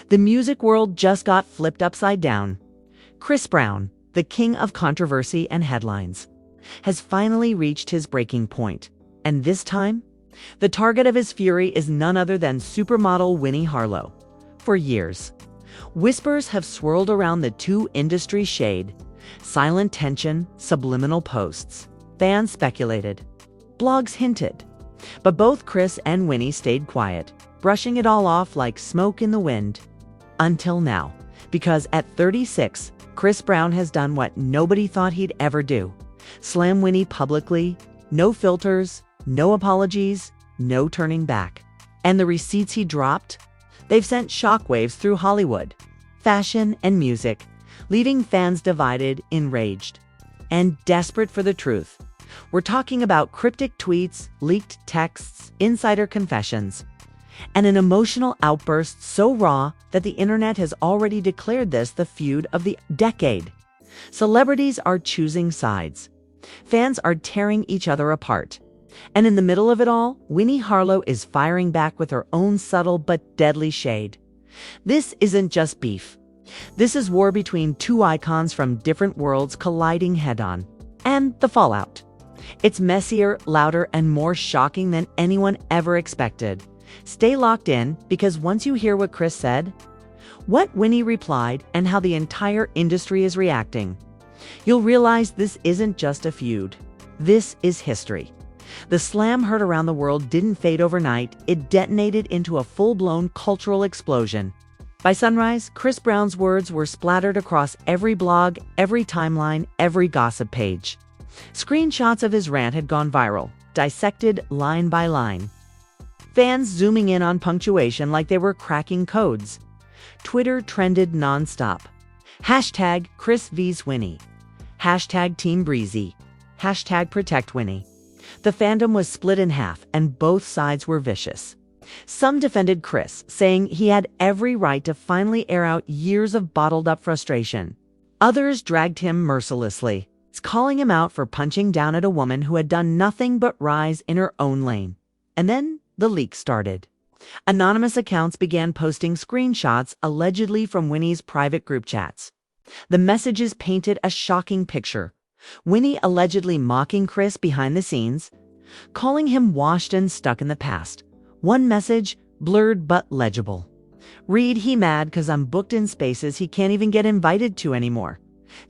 The music world just got flipped upside down. Chris Brown, the king of controversy and headlines, has finally reached his breaking point. And this time, the target of his fury is none other than supermodel Winnie Harlow. For years, whispers have swirled around the two industry shade, silent tension, subliminal posts. Fans speculated, blogs hinted, but both Chris and Winnie stayed quiet, brushing it all off like smoke in the wind. Until now, because at 36, Chris Brown has done what nobody thought he'd ever do. Slam Winnie publicly, no filters, no apologies, no turning back. And the receipts he dropped? They've sent shockwaves through Hollywood, fashion, and music, leaving fans divided, enraged, and desperate for the truth. We're talking about cryptic tweets, leaked texts, insider confessions, and an emotional outburst so raw that the internet has already declared this the feud of the decade. Celebrities are choosing sides. Fans are tearing each other apart. And in the middle of it all, Winnie Harlow is firing back with her own subtle but deadly shade. This isn't just beef. This is war between two icons from different worlds colliding head-on. And the fallout. It's messier, louder, and more shocking than anyone ever expected. Stay locked in, because once you hear what Chris said, what Winnie replied, and how the entire industry is reacting, you'll realize this isn't just a feud. This is history. The slam heard around the world didn't fade overnight. It detonated into a full-blown cultural explosion. By sunrise, Chris Brown's words were splattered across every blog, every timeline, every gossip page. Screenshots of his rant had gone viral, dissected line by line. Fans zooming in on punctuation like they were cracking codes. Twitter trended nonstop. Hashtag Chris vs Winnie. Hashtag Team Breezy. Hashtag Protect Winnie. The fandom was split in half, and both sides were vicious. Some defended Chris, saying he had every right to finally air out years of bottled-up frustration. Others dragged him mercilessly, calling him out for punching down at a woman who had done nothing but rise in her own lane. And then the leak started. Anonymous accounts began posting screenshots allegedly from Winnie's private group chats. The messages painted a shocking picture. Winnie allegedly mocking Chris behind the scenes, calling him washed and stuck in the past. One message, blurred but legible. Read, "He mad 'cause I'm booked in spaces he can't even get invited to anymore."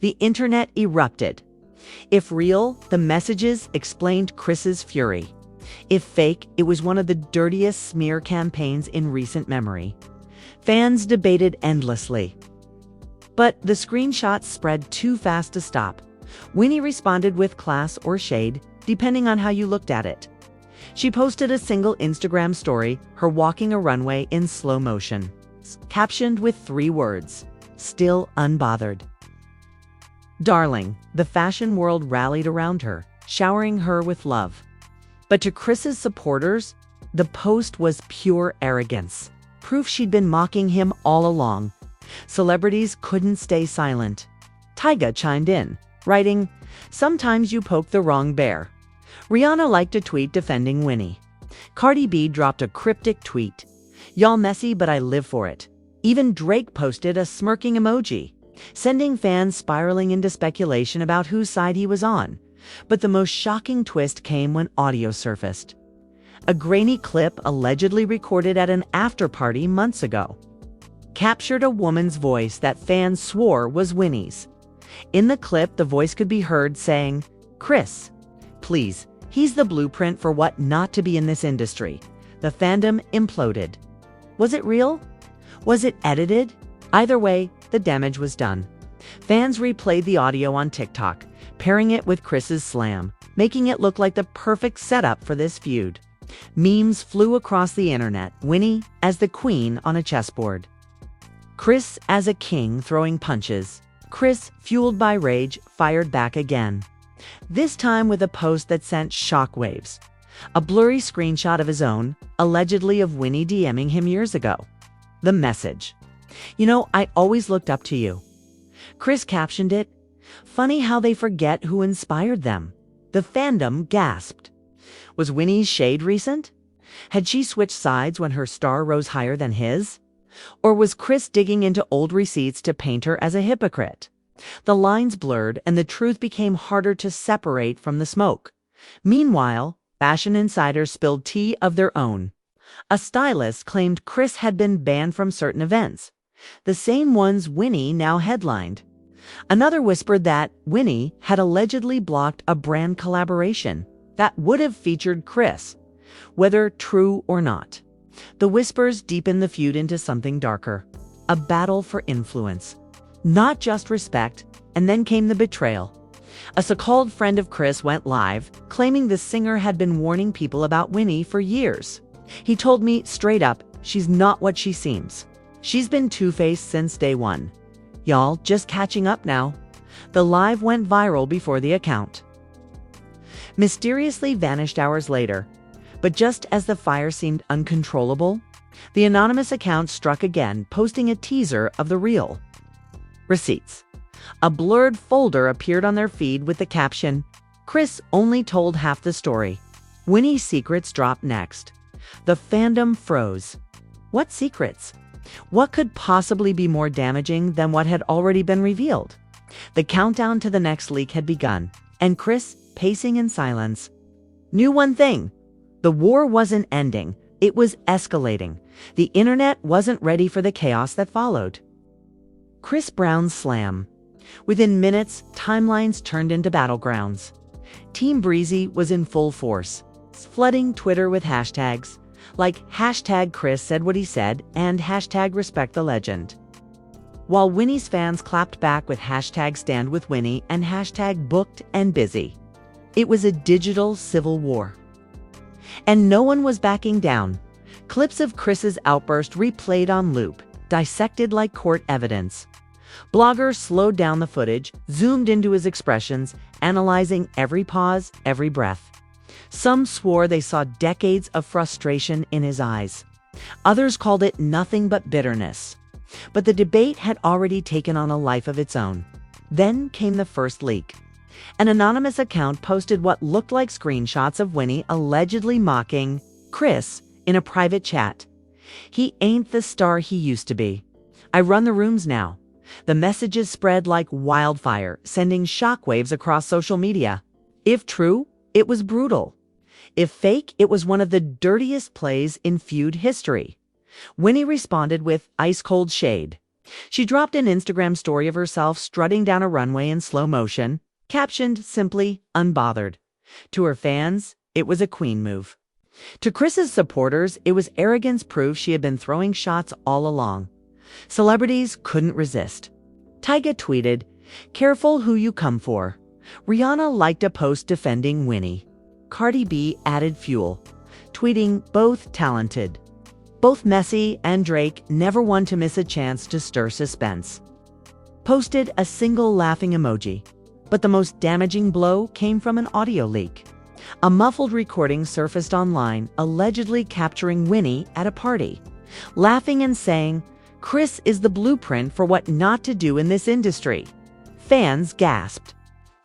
The internet erupted. If real, the messages explained Chris's fury. If fake, it was one of the dirtiest smear campaigns in recent memory. Fans debated endlessly. But the screenshots spread too fast to stop. Winnie responded with class or shade, depending on how you looked at it. She posted a single Instagram story, her walking a runway in slow motion, captioned with 3 words, "Still unbothered." Darling, the fashion world rallied around her, showering her with love. But to Chris's supporters, the post was pure arrogance, proof she'd been mocking him all along. Celebrities couldn't stay silent. Tyga chimed in, writing, "Sometimes you poke the wrong bear." Rihanna liked a tweet defending Winnie. Cardi B dropped a cryptic tweet, "Y'all messy, but I live for it." Even Drake posted a smirking emoji, sending fans spiraling into speculation about whose side he was on. But the most shocking twist came when audio surfaced. A grainy clip allegedly recorded at an after-party months ago captured a woman's voice that fans swore was Winnie's. In the clip, the voice could be heard saying, "Chris, please, he's the blueprint for what not to be in this industry." The fandom imploded. Was it real? Was it edited? Either way, the damage was done. Fans replayed the audio on TikTok, pairing it with Chris's slam, making it look like the perfect setup for this feud. Memes flew across the internet, Winnie as the queen on a chessboard, Chris as a king throwing punches. Chris, fueled by rage, fired back again. This time with a post that sent shockwaves. A blurry screenshot of his own, allegedly of Winnie DMing him years ago. The message, "You know, I always looked up to you." Chris captioned it, "Funny how they forget who inspired them." The fandom gasped. Was Winnie's shade recent? Had she switched sides when her star rose higher than his? Or was Kris digging into old receipts to paint her as a hypocrite? The lines blurred and the truth became harder to separate from the smoke. Meanwhile, fashion insiders spilled tea of their own. A stylist claimed Kris had been banned from certain events, the same ones Winnie now headlined. Another whispered that Winnie had allegedly blocked a brand collaboration that would have featured Kris, whether true or not. The whispers deepened the feud into something darker, a battle for influence, not just respect. And then came the betrayal. A so-called friend of Kris went live, claiming the singer had been warning people about Winnie for years. He told me straight up, she's not what she seems. She's been two-faced since day one. Y'all just catching up now. The live went viral before the account mysteriously vanished hours later. But just as the fire seemed uncontrollable, the anonymous account struck again, posting a teaser of the real receipts. A blurred folder appeared on their feed with the caption, "Kris only told half the story. Winnie's secrets dropped next." The fandom froze. What secrets? What could possibly be more damaging than what had already been revealed? The countdown to the next leak had begun, and Kris, pacing in silence, knew one thing. The war wasn't ending. It was escalating. The internet wasn't ready for the chaos that followed. Chris Brown's slam. Within minutes, timelines turned into battlegrounds. Team Breezy was in full force, flooding Twitter with hashtags like hashtag Kris said what he said and hashtag respect the legend. While Winnie's fans clapped back with hashtag stand with Winnie and hashtag booked and busy. It was a digital civil war. And no one was backing down. Clips of Kris's outburst replayed on loop, dissected like court evidence. Bloggers slowed down the footage, zoomed into his expressions, analyzing every pause, every breath. Some swore they saw decades of frustration in his eyes. Others called it nothing but bitterness. But the debate had already taken on a life of its own. Then came the first leak. An anonymous account posted what looked like screenshots of Winnie allegedly mocking Kris in a private chat. "He ain't the star he used to be. I run the rooms now." The messages spread like wildfire, sending shockwaves across social media. If true, it was brutal. If fake, it was one of the dirtiest plays in Feud history. Winnie responded with ice-cold shade. She dropped an Instagram story of herself strutting down a runway in slow motion, captioned simply, "Unbothered." To her fans, it was a queen move. To Kris's supporters, it was arrogance proof she had been throwing shots all along. Celebrities couldn't resist. Tyga tweeted, "Careful who you come for." Rihanna liked a post defending Winnie. Cardi B added fuel, tweeting, "Both talented." Both Messi and Drake, never one to miss a chance to stir suspense, posted a single laughing emoji. But the most damaging blow came from an audio leak. A muffled recording surfaced online, allegedly capturing Winnie at a party, laughing and saying, "Kris is the blueprint for what not to do in this industry." Fans gasped.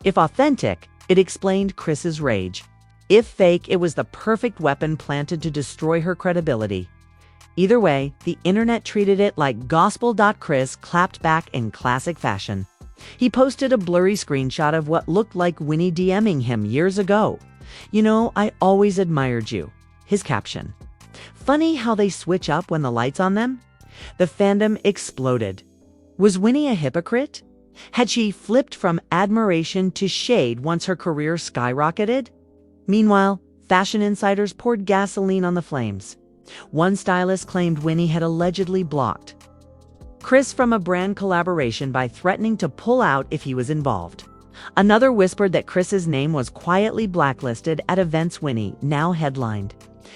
If authentic, it explained Kris's rage. If fake, it was the perfect weapon planted to destroy her credibility. Either way, the internet treated it like gospel. Kris clapped back in classic fashion. He posted a blurry screenshot of what looked like Winnie DMing him years ago. "You know, I always admired you." His caption. Funny how they switch up when the light's on them? The fandom exploded. Was Winnie a hypocrite? Had she flipped from admiration to shade once her career skyrocketed? Meanwhile, fashion insiders poured gasoline on the flames. One stylist claimed Winnie had allegedly blocked Kris from a brand collaboration by threatening to pull out if he was involved. Another whispered that Kris's name was quietly blacklisted at events Winnie now headlined.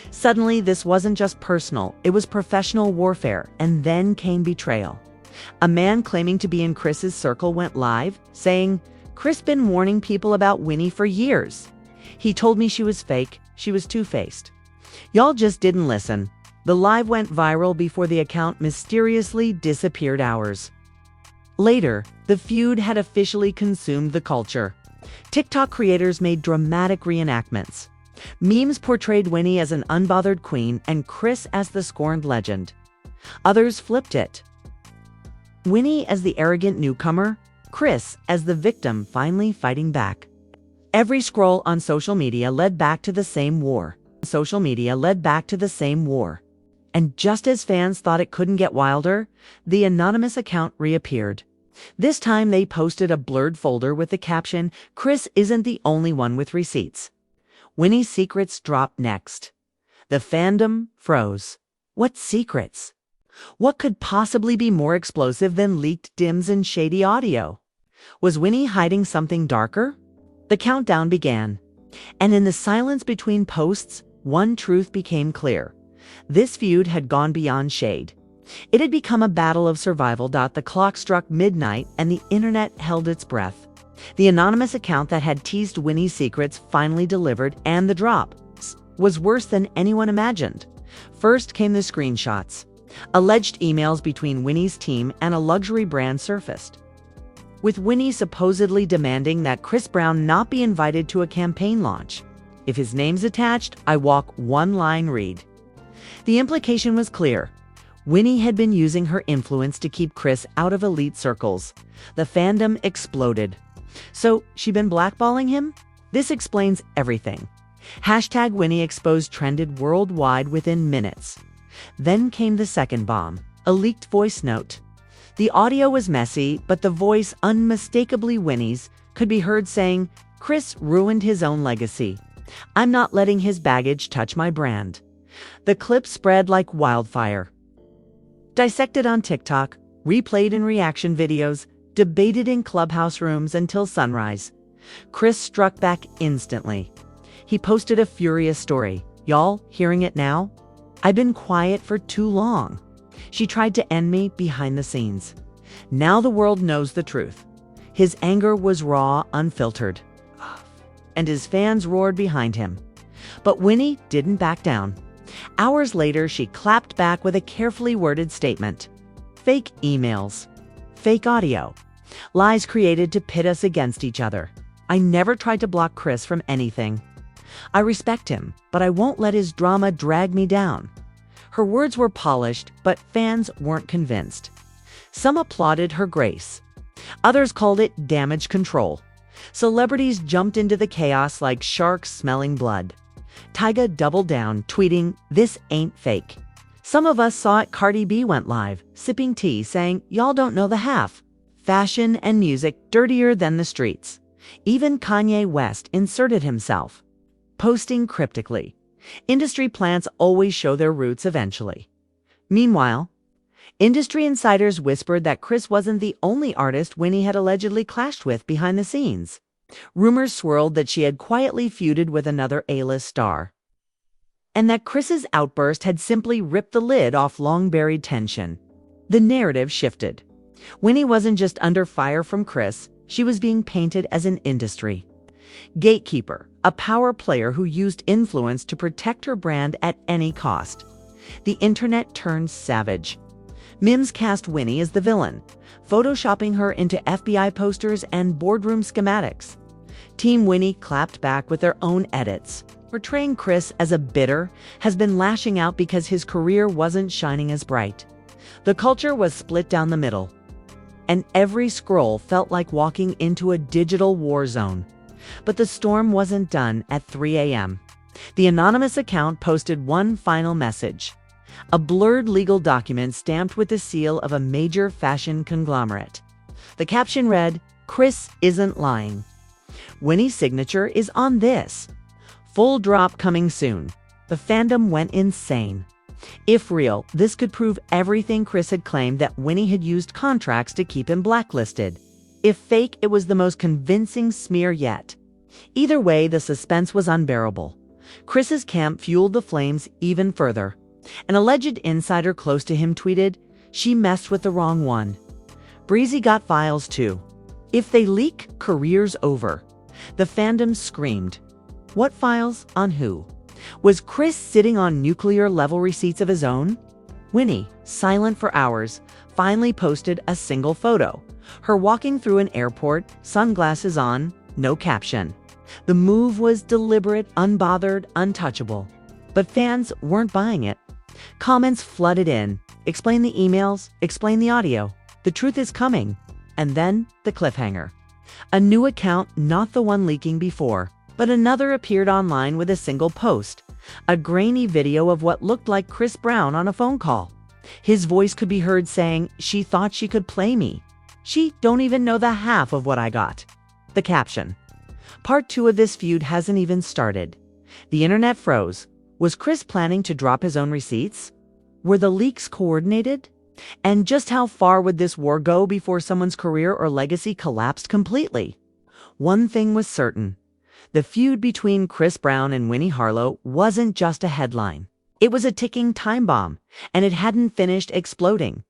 Suddenly, this wasn't just personal, it was professional warfare, and then came betrayal. A man claiming to be in Kris's circle went live, saying, "Kris been warning people about Winnie for years. He told me she was fake, she was two-faced." Y'all just didn't listen. The live went viral before the account mysteriously disappeared hours later. The feud had officially consumed the culture. TikTok creators made dramatic reenactments. Memes portrayed Winnie as an unbothered queen and Kris as the scorned legend. Others flipped it. Winnie as the arrogant newcomer, Chris as the victim finally fighting back. Every scroll on social media led back to the same war. And just as fans thought it couldn't get wilder, the anonymous account reappeared. This time they posted a blurred folder with the caption, "Chris isn't the only one with receipts." Winnie's secrets dropped next. The fandom froze. What secrets? What could possibly be more explosive than leaked DMs and shady audio? Was Winnie hiding something darker? The countdown began. And in the silence between posts, one truth became clear. This feud had gone beyond shade. It had become a battle of survival. The clock struck midnight and the internet held its breath. The anonymous account that had teased Winnie's secrets finally delivered, and the drop was worse than anyone imagined. First came the screenshots. Alleged emails between Winnie's team and a luxury brand surfaced, with Winnie supposedly demanding that Chris Brown not be invited to a campaign launch. "If his name's attached, I walk one line read." The implication was clear. Winnie had been using her influence to keep Chris out of elite circles. The fandom exploded. So she'd been blackballing him? This explains everything. #WinnieExposed trended worldwide within minutes. Then came the second bomb, a leaked voice note. The audio was messy, but the voice, unmistakably Winnie's, could be heard saying, "Chris ruined his own legacy. I'm not letting his baggage touch my brand." The clip spread like wildfire. Dissected on TikTok, replayed in reaction videos, debated in clubhouse rooms until sunrise. Chris struck back instantly. He posted a furious story. "Y'all hearing it now? I've been quiet for too long. She tried to end me behind the scenes. Now the world knows the truth." His anger was raw, unfiltered. And his fans roared behind him. But Winnie didn't back down. Hours later, she clapped back with a carefully worded statement. "Fake emails. Fake audio. Lies created to pit us against each other. I never tried to block Chris from anything. I respect him, but I won't let his drama drag me down." Her words were polished, but fans weren't convinced. Some applauded her grace. Others called it damage control. Celebrities jumped into the chaos like sharks smelling blood. Tyga doubled down, tweeting, "This ain't fake." Some of us saw it. Cardi B went live, sipping tea, saying, "Y'all don't know the half. Fashion and music dirtier than the streets." Even Kanye West inserted himself, posting cryptically, "Industry plants always show their roots eventually." Meanwhile, industry insiders whispered that Chris wasn't the only artist Winnie had allegedly clashed with behind the scenes. Rumors swirled that she had quietly feuded with another A-list star, and that Chris's outburst had simply ripped the lid off long-buried tension. The narrative shifted. Winnie wasn't just under fire from Chris, she was being painted as an industry gatekeeper, a power player who used influence to protect her brand at any cost. The internet turned savage. Memes cast Winnie as the villain, photoshopping her into FBI posters and boardroom schematics. Team Winnie clapped back with their own edits. Portraying Chris as a bitter has been lashing out because his career wasn't shining as bright. The culture was split down the middle, and every scroll felt like walking into a digital war zone. But the storm wasn't done at 3 a.m. The anonymous account posted one final message, a blurred legal document stamped with the seal of a major fashion conglomerate. The caption read, "Chris isn't lying. Winnie's signature is on this. Full drop coming soon." The fandom went insane. If real, this could prove everything Chris had claimed, that Winnie had used contracts to keep him blacklisted. If fake, it was the most convincing smear yet. Either way, the suspense was unbearable. Chris's camp fueled the flames even further. An alleged insider close to him tweeted, "She messed with the wrong one. Breezy got files too. If they leak, career's over." The fandom screamed. What files? On who? Was Chris sitting on nuclear-level receipts of his own? Winnie, silent for hours, finally posted a single photo. Her walking through an airport, sunglasses on, no caption. The move was deliberate, unbothered, untouchable. But fans weren't buying it. Comments flooded in. explain the emails, explain the audio. The truth is coming. And then the cliffhanger. A new account, not the one leaking before, but another appeared online with a single post. A grainy video of what looked like Chris Brown on a phone call. His voice could be heard saying, "She thought she could play me. She don't even know the half of what I got." The caption. Part 2 of this feud hasn't even started. The internet froze. Was Chris planning to drop his own receipts? Were the leaks coordinated? And just how far would this war go before someone's career or legacy collapsed completely? One thing was certain. The feud between Chris Brown and Winnie Harlow wasn't just a headline. It was a ticking time bomb, and it hadn't finished exploding.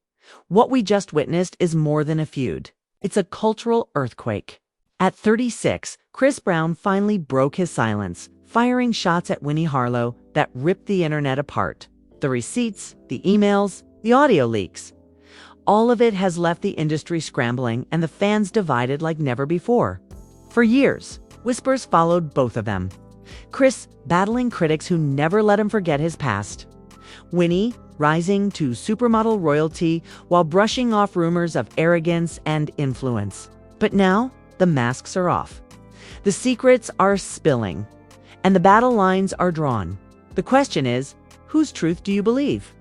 What we just witnessed is more than a feud. It's a cultural earthquake. At 36, Chris Brown finally broke his silence, firing shots at Winnie Harlow that ripped the internet apart. The receipts, the emails, the audio leaks. All of it has left the industry scrambling and the fans divided like never before. For years, whispers followed both of them. Chris battling critics who never let him forget his past. Winnie rising to supermodel royalty while brushing off rumors of arrogance and influence. But now, the masks are off. The secrets are spilling, and the battle lines are drawn. The question is, whose truth do you believe?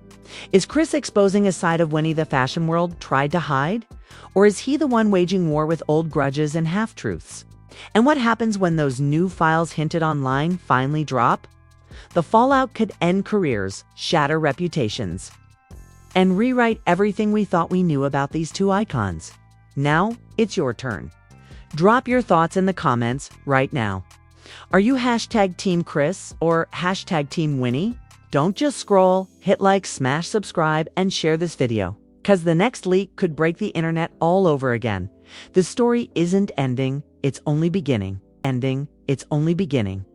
Is Chris exposing a side of Winnie the fashion world tried to hide? Or is he the one waging war with old grudges and half-truths? And what happens when those new files hinted online finally drop? The fallout could end careers, shatter reputations, and rewrite everything we thought we knew about these two icons. Now, it's your turn. Drop your thoughts in the comments right now. Are you hashtag Team Chris or hashtag Team Winnie? Don't just scroll, hit like, smash subscribe, and share this video, because the next leak could break the internet all over again. The story isn't ending, it's only beginning. Ending, it's only beginning.